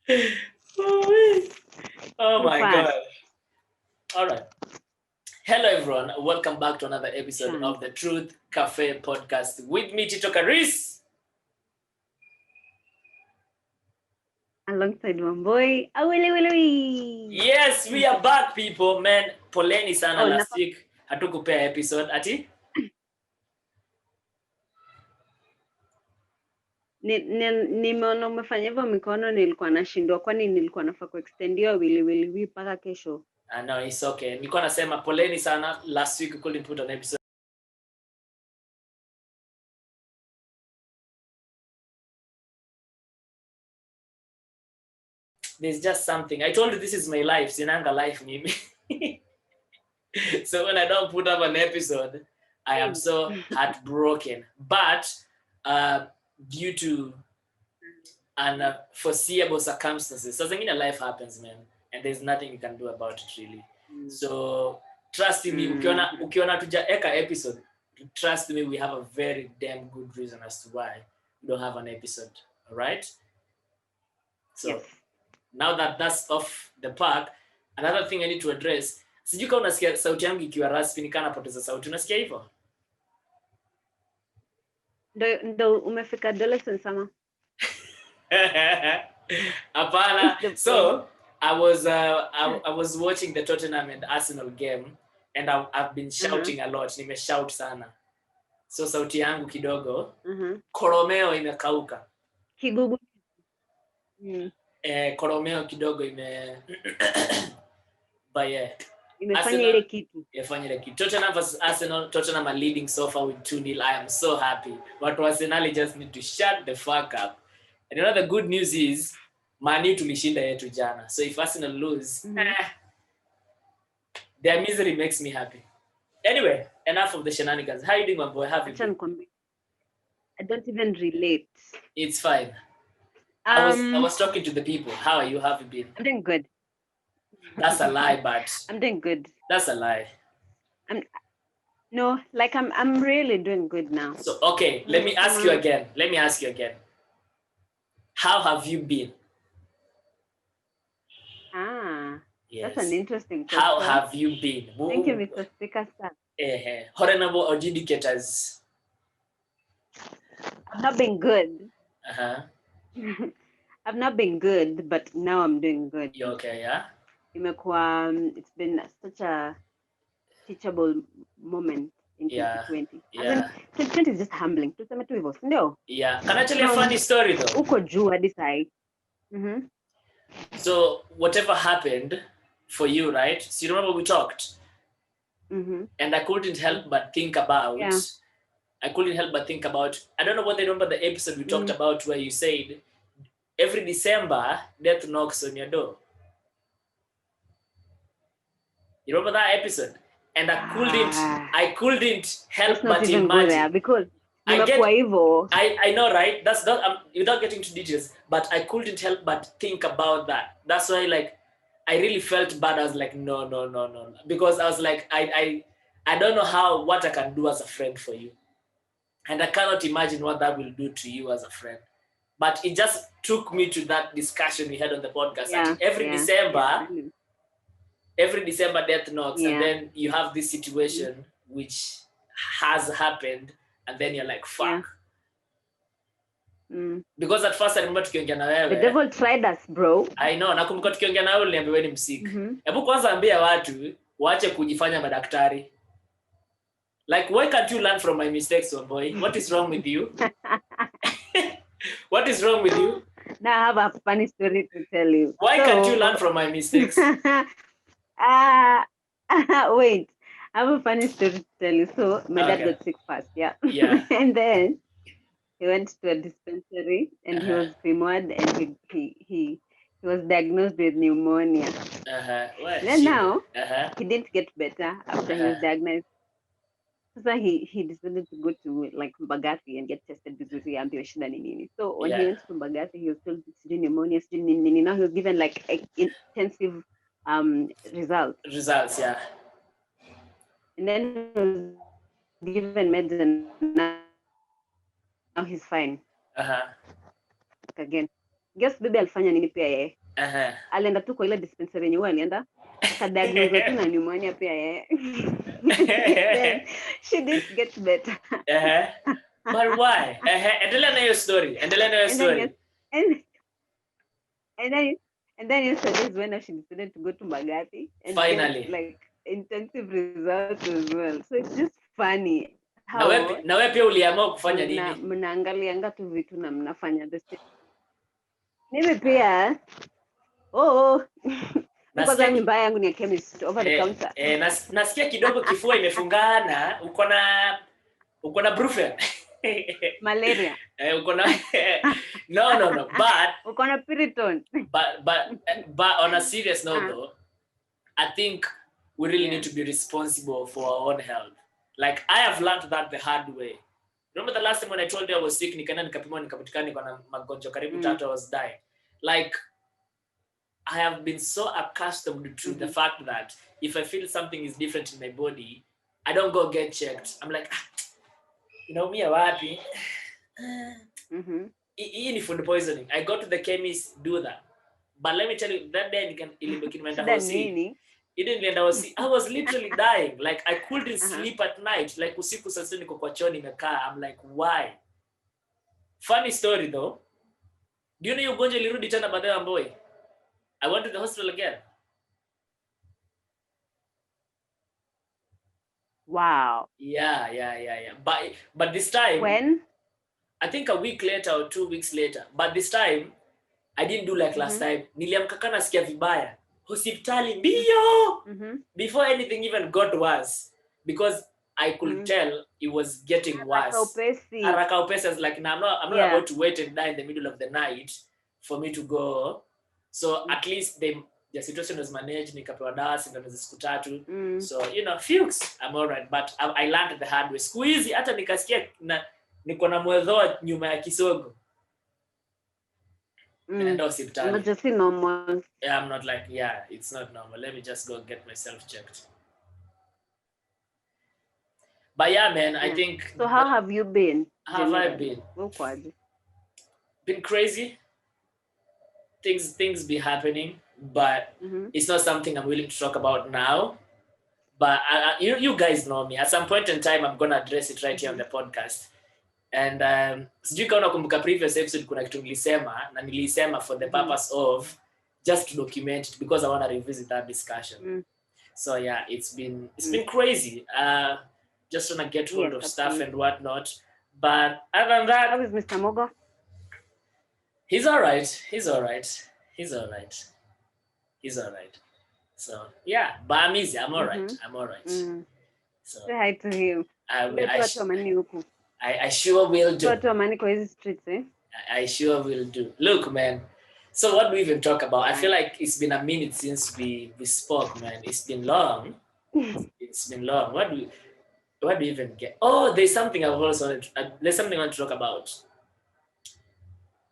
Oh my fast. God. All right. Hello, everyone. Welcome back to another episode of the Truth Cafe podcast with me, Tito Karis. Alongside Mamboy. Awili. Yes, we are back, people. Man, poleni sana last week. Hatukupea episode. Ati? Nimeona umefanya hivyo mikono, nilikuwa nashindwa, kwani nilikuwa nafaa kuextendiwa wili mpaka kesho. No, it's okay. Nilikuwa nasema poleni sana last week we couldn't put an episode. There's just something. I told you this is my life. Sinanga life, mimi. So when I don't put up an episode, I am so heartbroken. But due to unforeseeable circumstances, so zingine life happens, man, and there's nothing you can do about it, really. So trust me, ukiona tujaeka episode, trust me, we have a very damn good reason as to why we don't have an episode. All right? So now that that's off the park, another thing I need to address, sijui kama unasikia sauti yangu ikiwa rasmi nikana napoteza sauti. Unasikia hivyo? Ndo umefika adolescence sama? Apana. So I was watching the Tottenham and Arsenal game, and I've been shouting a lot. Nimeshout sana. So sauti yangu kidogo koromeo imekauka. Kigugu. Koromeo kidogo but yeah. Imefanya ile kitu. Tottenham versus Arsenal. Tottenham are leading so far with 2-0. I am so happy. But Arsenal just need to shut the fuck up. And you know the good news is Man U tulishinda yetu jana. So if Arsenal lose, their misery makes me happy. Anyway, enough of the shenanigans. How are you doing, my boy? How have you been? I don't even relate. It's fine. I was talking to the people. How are you? How have you been? I'm doing good. That's a lie, but I'm doing good. That's a lie. I'm really doing good now. So okay, let me ask you again. How have you been? Yes. That's an interesting question. How have you been? Thank you, Mr. Speaker, sir. Honorable adjudicators. I've not been good. I've not been good, but now I'm doing good. You okay, yeah? It's been such a teachable moment in 2020. Yeah. 2020 is just humbling. Yeah. Can I tell you a funny story though? Uko juu hadi sai. So whatever happened for you, right? So you remember we talked? And I couldn't help but think about I don't know what they remember the episode we talked about where you said every December death knocks on your door. You remember that episode? And I couldn't help but imagine. Because I know, right? That's not without getting into details, but I couldn't help but think about that. That's why, like, I really felt bad. I was like, no, because I was like, I don't know what I can do as a friend for you, and I cannot imagine what that will do to you as a friend. But it just took me to that discussion we had on the podcast. Every December death knocks, and then you have this situation which has happened, and then you're like, fuck. Because at first I remember tukiongea na wewe. The devil tried us, bro. I know, nakumbuka tukiongea na wewe uliniambia wewe ni msiki. Hebu kwanza ambia watu waache kujifanya madaktari. Like, why can't you learn from my mistakes, my boy? What is wrong with you? What is wrong with you? Now I have a funny story to tell you. Why can't you learn from my mistakes? Wait. I have a funny story to tell you. So my dad got sick first, and then he went to a dispensary and he was pre-mod and he was diagnosed with pneumonia. Then now he didn't get better after he was diagnosed. So he decided to go to like Bahati and get tested because he had shida nini. So when he went to Bahati, he was told pneumonia. Now he was given like intensive results. Yeah. And then he was given medicine. Now he's fine. Again. guess baby alifanya nini pia yeye? Alienda tu kwa ile dispensary yenye alienda akadiagnoswa tu na pneumonia pia yeye. Then she didn't get better. But why? Endelea na hiyo story. And then yesterday is when she decided to go to Bahati and finally get like intensive results as well. So it's just funny. Na wewe pia uliamua kufanya nini? Mnaangalianga tu vitu na mnafanya the same. Mimi pia Nasikia mimba yangu ni chemist over the counter. Nasikia kidogo kifua imefungana. Uko na brufen. Malaria. Uko na no, but uko na piriton. But on a serious note though, I think we really need to be responsible for our own health. Like I have learned that the hard way. Remember the last time when I told you I was sick, nikaenda nikapimwa nikapatikana niko na magonjwa karibu 3, I was dying. Like I have been so accustomed to the fact that if I feel something is different in my body, I don't go get checked. I'm like, me wapi? Hii ni food poisoning. I go to the chemist, do that. But let me tell you, that day I was literally dying. Like I couldn't sleep at night. Like usiku sasa niko kwa choo nimekaa. I'm like, why? Funny story though. Do you know you ugonjwa ilirudi tena baadaye boy? I went to the hospital again. Wow. Yeah. But this time, when? I think a week later or 2 weeks later. But this time, I didn't do like last time. Niliamka nasikia vibaya. Hospitali mbio. Before anything even got worse, because I could tell it was getting worse. Haraka upesi is like, I'm not about to wait and die in the middle of the night for me to go. So at least the situation was managed, nikapewa dawa sindano za siku 3. So fuchs, I'm all right. But I learned the hard way. Siku hizi hata nikasikia niko na mwedhoa nyuma ya kisogo. Naenda hospitali. But just normal. Yeah, I'm not like, it's not normal. Let me just go get myself checked. But yeah, man, I think. So how have you been? Have I been? Been crazy. Things be happening, but it's not something I'm willing to talk about now. But you guys know me. At some point in time, I'm gonna address it right here on the podcast. And sijui kama unakumbuka previous episode kuna kitu nilisema na nilisema for the purpose of just to document it because I want to revisit that discussion. So yeah, it's been crazy. Just want to get hold of stuff and whatnot. But other than that, how is Mr. Mogo? He's all right. So yeah, but I'm easy. I'm all right. So say hi to him. I sure will do. Streets, I sure will do. Look, man. So what do we even talk about? I feel like it's been a minute since we spoke, man. It's been long. What do we even get? Oh, there's something I want to talk about.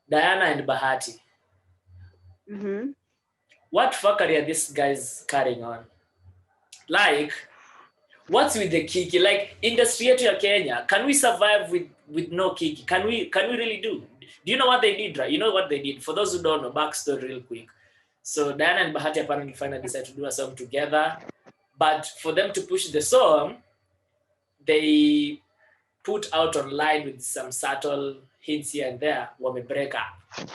Diana and Bahati. What fuckery are these guys carrying on? Like, what's with the kiki? Like, industry yetu ya Kenya, can we survive with no kiki? Can we really do? Do you know what they did, right? You know what they did? For those who don't know, backstory real quick. So Diana and Bahati apparently finally decided to do a song together. But for them to push the song, they put out online with some subtle hints here and there, wame break up.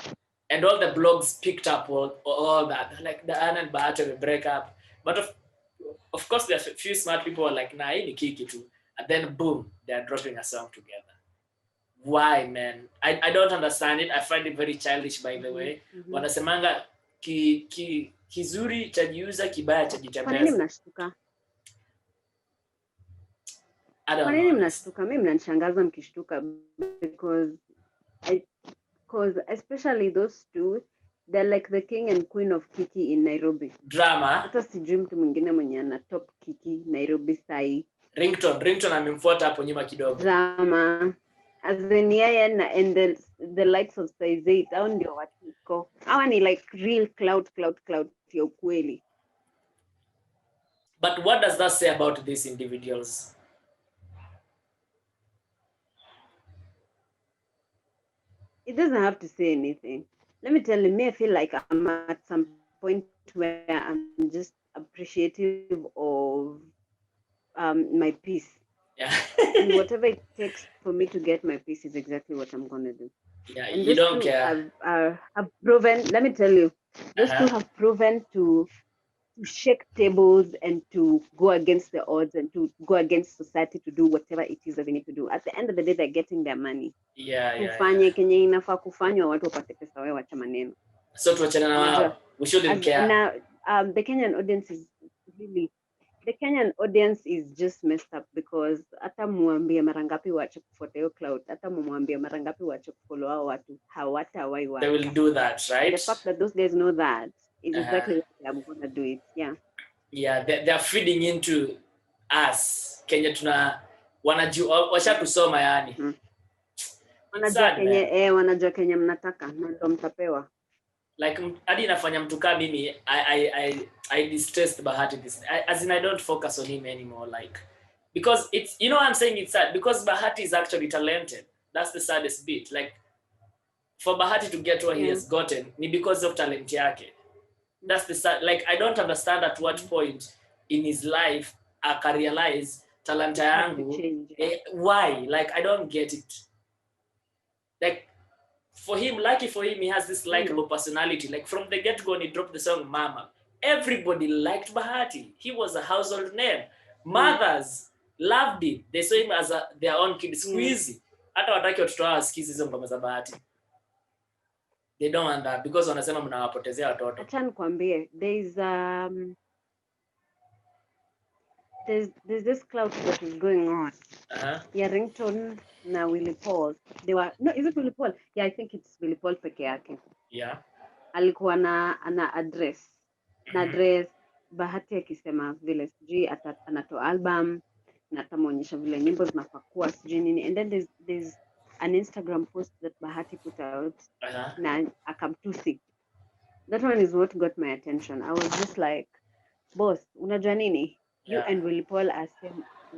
And all the blogs picked up all that. They're like, Diana and Bahati will break up. But of course, there are a few smart people who are like, nah, ini kiki too. And then boom, they're dropping a song together. Why, man? I don't understand it. I find it very childish, by the way. Wanasemanga kizuri chajiuza, kibaya chajitembeza. Kwa nini mnashtuka? Kwa nini mnashtuka? Mimi mnanishangaza mkishtuka because especially those two, they're like the king and queen of kiki in Nairobi. Drama. Hata sijui mtu mwingine mwenye ana top kiki Nairobi sai. Ringtone amemfuata hapo nyuma kidogo. Drama. As in yeye and the likes of Size 8 au ndio watiko. Hawa ni like real cloud ya ukweli. But what does that say about these individuals? It doesn't have to say anything. let me tell you, me, I feel like I'm at some point where I'm just appreciative of my peace. Yeah. And whatever it takes for me to get my peace is exactly what I'm gonna do. Yeah, And you those don't two care. have proven. Let me tell you, those two Uh-huh. have proven to shake tables and to go against the odds and to go against society to do whatever it is that they need to do. At the end of the day, they're getting their money. Yeah. Tufanye kenye inafaa kufanywa, watu wapate pesa, wewe wacha maneno. So tuachane na wao. We shouldn't care. Now, the Kenyan audience is really, the Kenyan audience is just messed up because hata muambie mara ngapi waache kufuata hiyo cloud, hata muambie mara ngapi waache kufollow hao watu, hawatawahi wacha. They will do that, right? And the fact that those guys know that is exactly what I'm gonna do it. Yeah, they're feeding into us. Kenya tuna wanajua washatusoma yani. Wanajua Kenya mnataka na ndo mtapewa. Like hadi inafanya mtu kama mimi I distressed Bahati this. As in I don't focus on him anymore, like, because it's, you know what I'm saying, it's sad because Bahati is actually talented. That's the saddest bit. Like, for Bahati to get what he has gotten ni because of talent yake. That's the sad, like, I don't understand at what point in his life aka realize talanta yangu, why, like, I don't get it. Like, for him, lucky for him, he has this likable personality. Like, from the get-go, when he dropped the song Mama, everybody liked Bahati. He was a household name. Mothers loved him. They saw him as their own kid. Squeezy. Hata wataki watoto wao wasikize hizo ngoma za Bahati. They don't want that because wanasema mnawapotezea watoto. Acha nikwambie, there's this cloud that is going on. Yeah, Ringtone na Willy Paul. They were, no, is it Willy Paul? Yeah, I think it's Willy Paul peke yake. Yeah. Alikuwa ana address. Na address Bahati akisema vile sijui anatoa album na atamuonyesha vile nyimbo zinafakua sijui nini. And then there's an Instagram post that Bahati put out na akamtusi. That one is what got my attention. I was just like, boss, unajua nini? You and Willy Paul are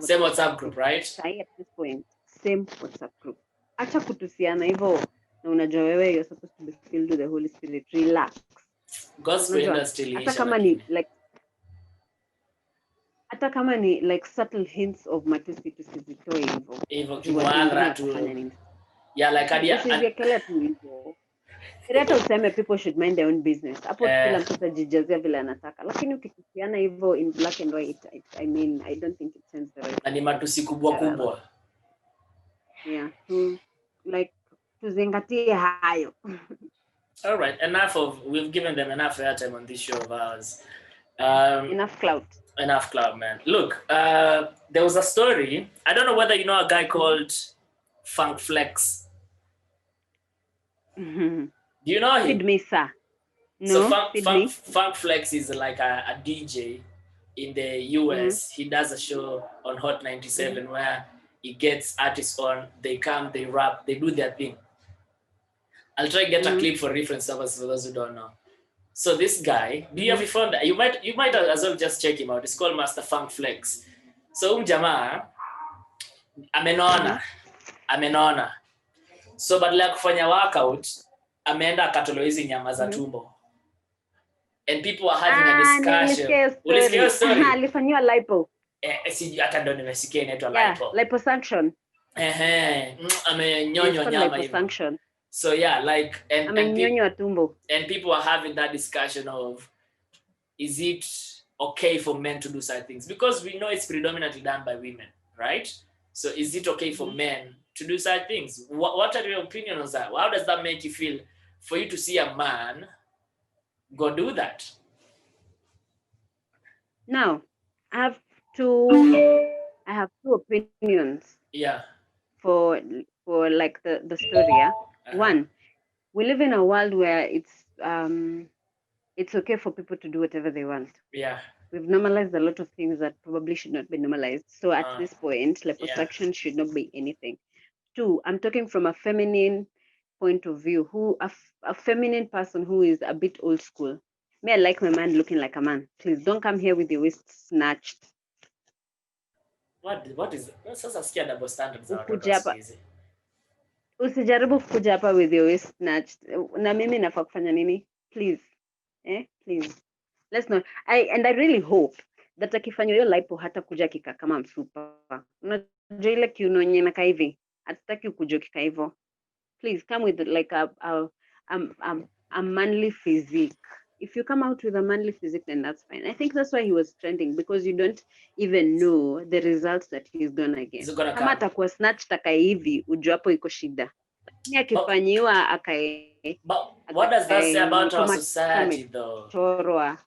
same WhatsApp group, right? At this point, same WhatsApp group. Acha kutusiana hivyo na unajua wewe you're supposed to be filled with the Holy Spirit. Relax. Gospel industry. Hata kama ni like, hata kama ni like subtle hints of matusi tusizitoe hivyo. Kiwangra tu. Yeah, like usiziekelea tu hivyo. Hata useme people should mind their own business. Hapo kila mtu atajijazia vile anataka. Lakini ukitusiana hivyo in black and white, I mean, I don't think it sends the right. Ni matusi kubwa. Yeah, like tuzingatie hayo. All right, we've given them enough airtime on this show of ours. Enough clout. Enough clout, man. Look, there was a story. I don't know whether you know a guy called Funk Flex. Do you know him? Feed me, sir. No, so Funk Flex is like a DJ in the US. He does a show on Hot 97 where he gets artists on, they come, they rap, they do their thing. I'll try to get a clip for reference purposes for those who don't know. So this guy, do you have found that? You might as well just check him out. It's called Master Funk Flex. So jamaa amenona. So badala ya kufanya workout, ameenda akatolewa hizi nyama za tumbo. And people are having a discussion. Ulisikia story? Alifanywa lipo. Hata ndo nimesikia inaitwa lipo. Liposuction. Amenyonywa nyama hivi. So yeah, like and people are having that discussion of, is it okay for men to do certain things? Because we know it's predominantly done by women, right? So is it okay for men to do certain things? What are your opinions on that? How does that make you feel for you to see a man go do that? Now, I have two opinions. Yeah. For like the story, yeah. One, we live in a world where it's okay for people to do whatever they want. Yeah. We've normalized a lot of things that probably should not be normalized. So at this point, liposuction should not be anything. Two, I'm talking from a feminine point of view, a feminine person who is a bit old school. Me, I like my man looking like a man. Please don't come here with your waist snatched. What is it? Sasa sikia double standards. Usijaribu kuja hapa with your waist snatched. Na mimi nafaa kufanya nini? Please. Please. Let's not. I really hope that akifanya hiyo lipo hata kuja kika kama msupa. Unajua ile kiuno yenye inakaa hivi. Hatutaki ukuje kika hivyo. Please come with like a manly physique. If you come out with a manly physique, then that's fine. I think that's why he was trending, because you don't even know the results that he's gonna get. Kama atakuwa snatch taka hivi, ujue hapo iko shida. Lakini akifanyiwa akae. But what does that say about our society though? Chorwa.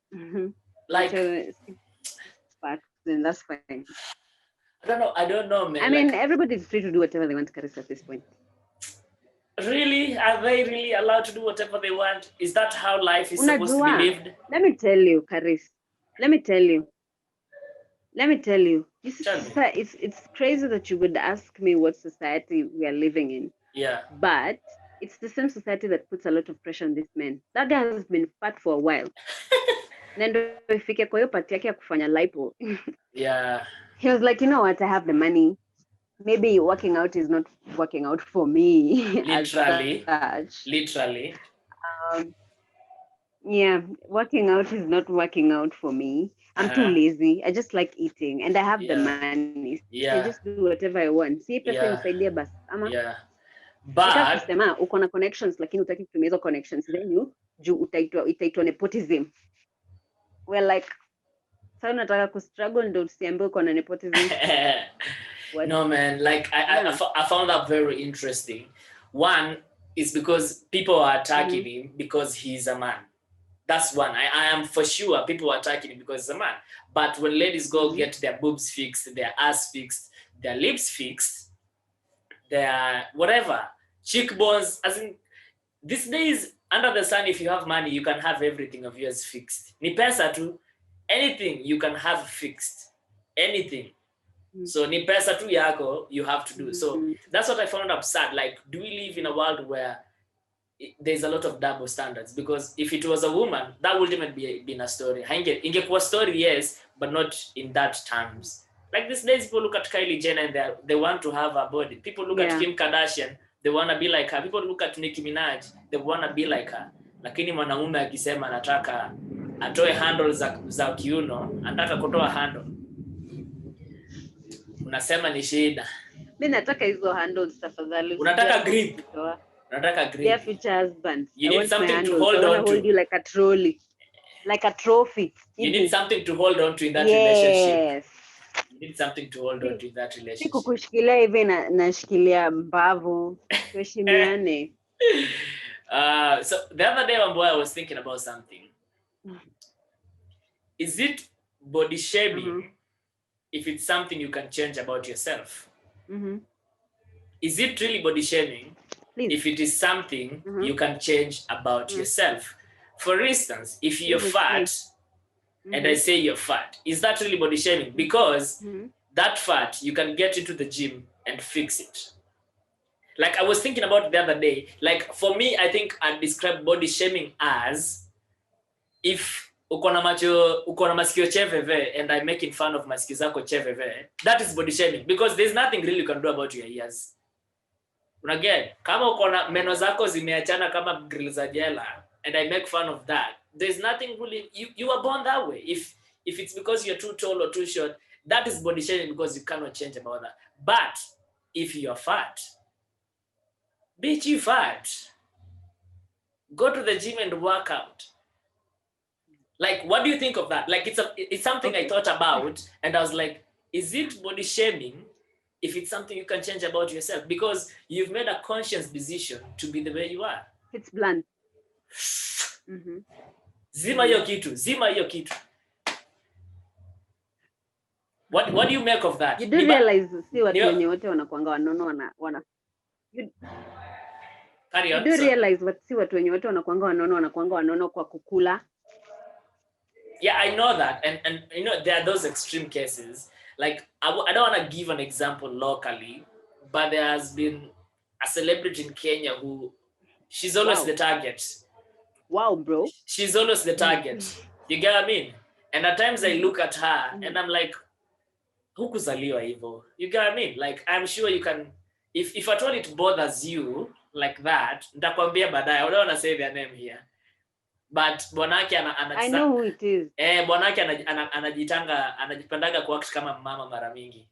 Like, then that's fine. I don't know, man. I mean, everybody's free to do whatever they want, Karis, at this point. Really? Are they really allowed to do whatever they want? Is that how life is supposed to be lived? Let me tell you, Karis. Let me tell you. It's crazy that you would ask me what society we are living in. Yeah. But it's the same society that puts a lot of pressure on this man. That guy has been fat for a while. Nendo ifike kwa hiyo party yake ya kufanya lipo. Yeah. He was like, you know what, I have the money. Maybe working out is not working out for me. Literally. Yeah, working out is not working out for me. I'm too lazy. I just like eating, and I have the money. So I just do whatever I want. See, pesa nisaidia basi. Yeah. But kusema uko na connections lakini utaki kutumia hizo connections zenyu juu itaitwa nepotism. We're like, sasa unataka kustruggle ndio usiambiwe uko na nepotism. No, man, like I found that very interesting. One is because people are attacking him because he's a man. That's one. I am for sure people are attacking him because he's a man. But when ladies go get their boobs fixed, their ass fixed, their lips fixed, their whatever, cheekbones, as in these days under the sun, if you have money, you can have everything of yours fixed. Ni pesa tu, anything you can have fixed. Anything. So ni pesa tu yako you have to do. So that's what I found absurd. Like, do we live in a world where there's a lot of double standards? Because if it was a woman, that wouldn't even been a story. Ingekuwa story, yes, but not in that terms. Like these days, people look at Kylie Jenner and they want to have a body. People look at Kim Kardashian, they want to be like her. People look at Nicki Minaj, they want to be like her. Lakini mwanaume akisema anataka atoe handle za kiuno, anataka kutoa handle, unasema ni shida. Mimi nataka hizo handles tafadhali. Unataka grip. Unataka grip. Dear future husband, you need something to hold on to. Hold you like a trolley. Like a trophy. You need something to hold on to in that relationship. You need something to hold on to in that relationship. Siku kushikilia hivi nashikilia mbavu. Tuheshimiane. So the other day I was thinking about something. Is it body shaming if it's something you can change about yourself? Is it really body shaming if it is something you can change about yourself? For instance, if you're fat and I say you're fat, is that really body shaming? Because that fat, you can get into the gym and fix it. Like I was thinking about it the other day, like for me, I think I'd describe body shaming as if uko na masikio cheveve and I'm making fun of masikio zako cheveve, that is body shaming because there's nothing really you can do about your ears. Unaget, kama uko na meno zako zimeachana kama grill za jela and I make fun of that, there's nothing really, you are born that way. If it's because you're too tall or too short, that is body shaming because you cannot change about that. But if you're fat, bitch, you fat, go to the gym and work out. Like, what do you think of that? Like, it's something I thought about, and I was like, is it body shaming if it's something you can change about yourself? Because you've made a conscious decision to be the way you are. It's blunt. Zima hiyo kitu. What do you make of that? You do realize si watu wenye wote wanakuanga wanono wana Carry on. You do realize si watu wenye wote wanakuanga wanono kwa kukula. Yeah, I know that, and you know there are those extreme cases. Like I don't want to give an example locally, but there has been a celebrity in Kenya who she's always the target. Wow, bro. She's always the target. You get what I mean? And at times I look at her and I'm like, hukuzaliwa hivyo. You get what I mean? Like I'm sure you can if at all it bothers you like that, nitakwambia baadaye. I don't want to say their name here. But bwanake I know who it is. Bwanake anajipendaga kuact kama mama mara mingi.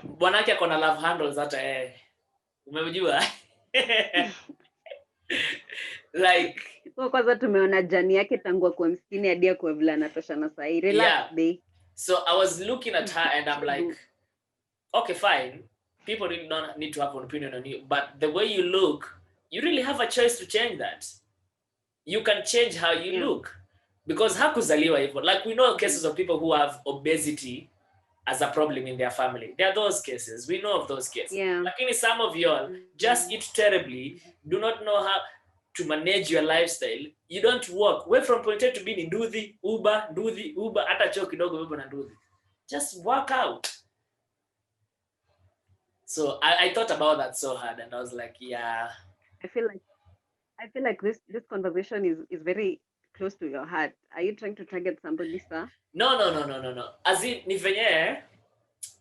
Bwanake akona love handles hata umemjua? Like kwanza tumeona jani yake tangu kwa mskini hadi kwa vile anatosha na sahi. Relax day. So I was looking at her and I'm like, okay, fine. People really don't need to have an opinion on you, but the way you look, you really have a choice to change that. You can change how you look, because hakuzaliwa hivyo. Like we know cases of people who have obesity as a problem in their family. There are those cases. We know of those cases. Lakini some of y'all just eat terribly, do not know how to manage your lifestyle. You don't work. We're from point A to B ni nduthi, Uber, hata choo kidogo bebo na nduthi. Just work out. So I thought about that so hard, and I was like, yeah. I feel like this conversation is very close to your heart. Are you trying to target somebody, sir? No. As in ni venye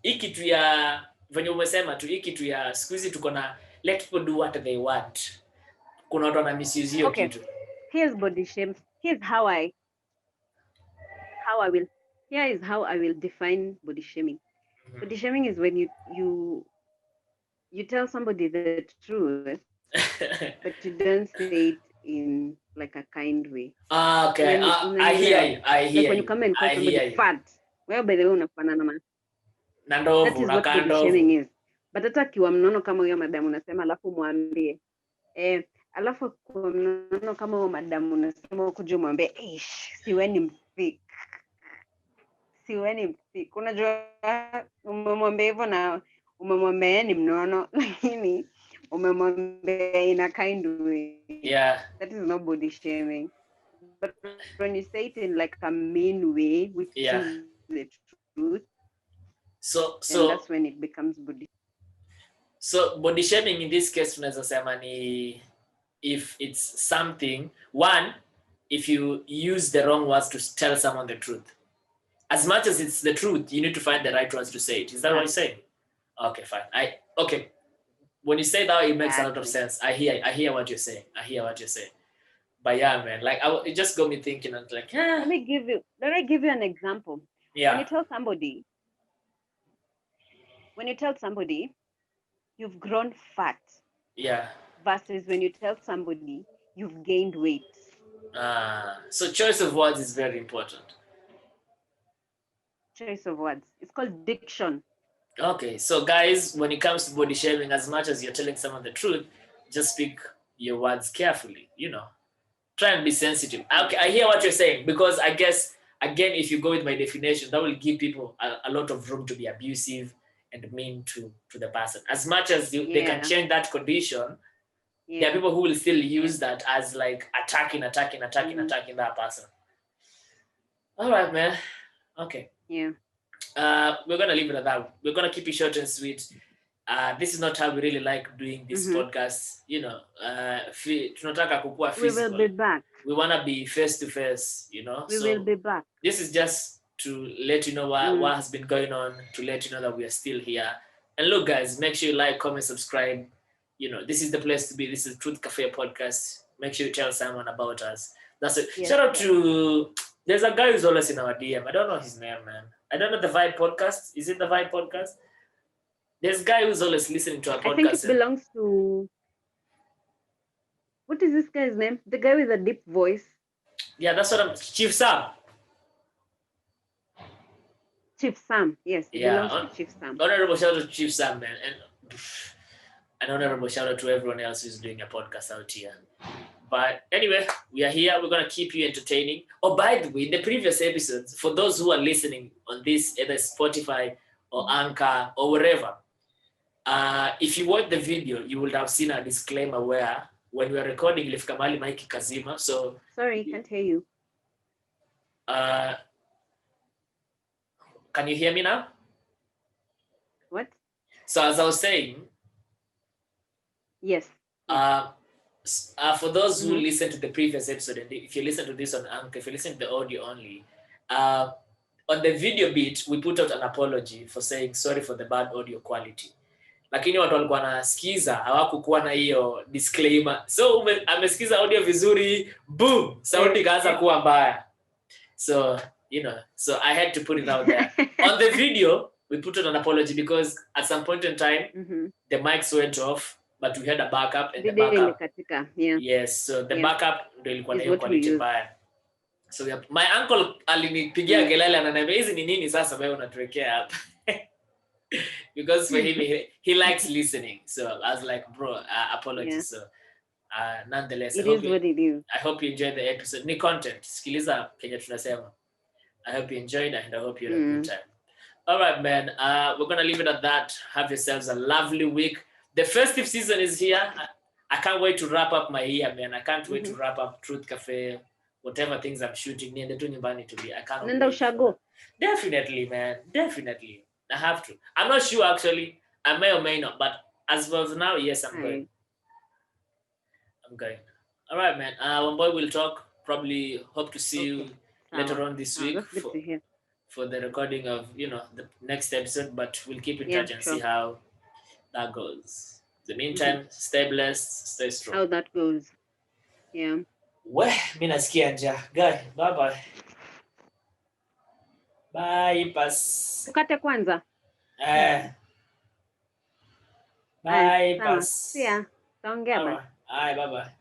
hii kitu ya venye umesema tu, hii kitu ya siku hizi tuko na let people do what they want. Kuna watu wana misuse hiyo kitu. Here's body shame. Here is how I will define body shaming. Body shaming is when you tell somebody the truth, but you don't say it in like a kind way. Okay. I hear you. Like when you come and call somebody fat, well, by the way, unafanana na nando that is what body shaming is. But hata kiwa mnono kama huyo madam unasema alafu muambie alafu kwa mnono kama huyo madam unasema ukuje muambie siweni mfik. Unajua umemwambia hivyo na umemwambia ni mnono, lakini umemwambia in a kind way. That is not body shaming. But when you say it in like a mean way, which is the truth, so that's when it becomes body. So body shaming in this case tunaweza sema ni if it's something, one, if you use the wrong words to tell someone the truth. As much as it's the truth, you need to find the right words to say it. Is that what you're saying? Okay, fine. When you say that, it makes a lot of sense. I hear what you're saying. But yeah, man, like it just got me thinking. And like, let me give you an example. Yeah. When you tell somebody you've grown fat. Yeah. Versus when you tell somebody you've gained weight. So choice of words is very important. Choice of words. It's called diction. Okay, so guys, when it comes to body shaming, as much as you're telling someone the truth, just speak your words carefully, Try and be sensitive. Okay, I hear what you're saying, because I guess, again, if you go with my definition, that will give people a lot of room to be abusive and mean to the person. As much as they can change that condition, there are people who will still use that as like attacking that person. All right, man. Okay. Yeah. We're going to leave it at that. We're going to keep it short and sweet. This is not how we really like doing this podcast. Tunataka kukua physical. We will be back. We want to be face to face, We will be back. This is just to let you know what has been going on, to let you know that we are still here. And look, guys, make sure you like, comment, subscribe. This is the place to be. This is Truth Cafe podcast. Make sure you tell someone about us. That's it. Yes. Shout out to... There's a guy who's always in our DM. I don't know his name, man. I don't know the Vibe podcast. Is it the Vibe podcast? There's a guy who's always listening to our podcast. I think it belongs to... What is this guy's name? The guy with a deep voice. Yeah, that's what I'm... Chief Sam. Chief Sam, yes. It belongs to Chief Sam. Honorable shout out to Chief Sam, man. And honorable shout out to everyone else who's doing a podcast out here. But anyway, we are here. We're going to keep you entertaining. Oh, by the way, in the previous episodes, for those who are listening on this, either Spotify or Anchor or wherever, if you watch the video, you would have seen a disclaimer where when we are recording, ilifika mahali mic ikazima. So sorry, can't hear you. Can you hear me now? What? So as I was saying, yes. For those who listen to the previous episode, and if you listen to this on Anchor, if you listen to the audio only, on the video bit, we put out an apology for saying sorry for the bad audio quality. lakini watu walikuwa wanasikiza hawakukuwa na hiyo disclaimer. So amesikiza audio vizuri, boom, sauti ikaanza kuwa mbaya. So so I had to put it out there. On the video we put an apology because at some point in time the mics went off, but we had a backup, and the backup yes, so the backup ndio ilikuwa na hiyo quality mbaya. So my uncle alinipigia kelele ananiambia hizi ni nini sasa wewe unatuwekea hapa? Because for him he likes listening. So I was like, bro, apologies. So nonetheless, it is what it is. I hope you enjoyed the episode. Ni content. Sikiliza Kenya tunasema. I hope you enjoyed and I hope you had a good time. All right, man. We're going to leave it at that. Have yourselves a lovely week. The festive season is here. I can't wait to wrap up my year, man. I can't wait to wrap up Truth Cafe, whatever things I'm shooting. Niende tu nyumbani to be. I can't wait. Nenda ushago. Definitely, man. Definitely. I have to. I'm not sure, actually. I may or may not. But as of now, yes, I'm going. I'm going. All right, man. One boy will talk. Probably hope to see you later on this week for the recording of the next episode, but we'll keep in touch and see how that goes. In the meantime, stay blessed, stay strong. How that goes. Well, mimi nasikia njaa. Guy, bye bye. Bye, pass. Ukate kwanza. Bye, pass. See ya. Taongea bye. Bye bye.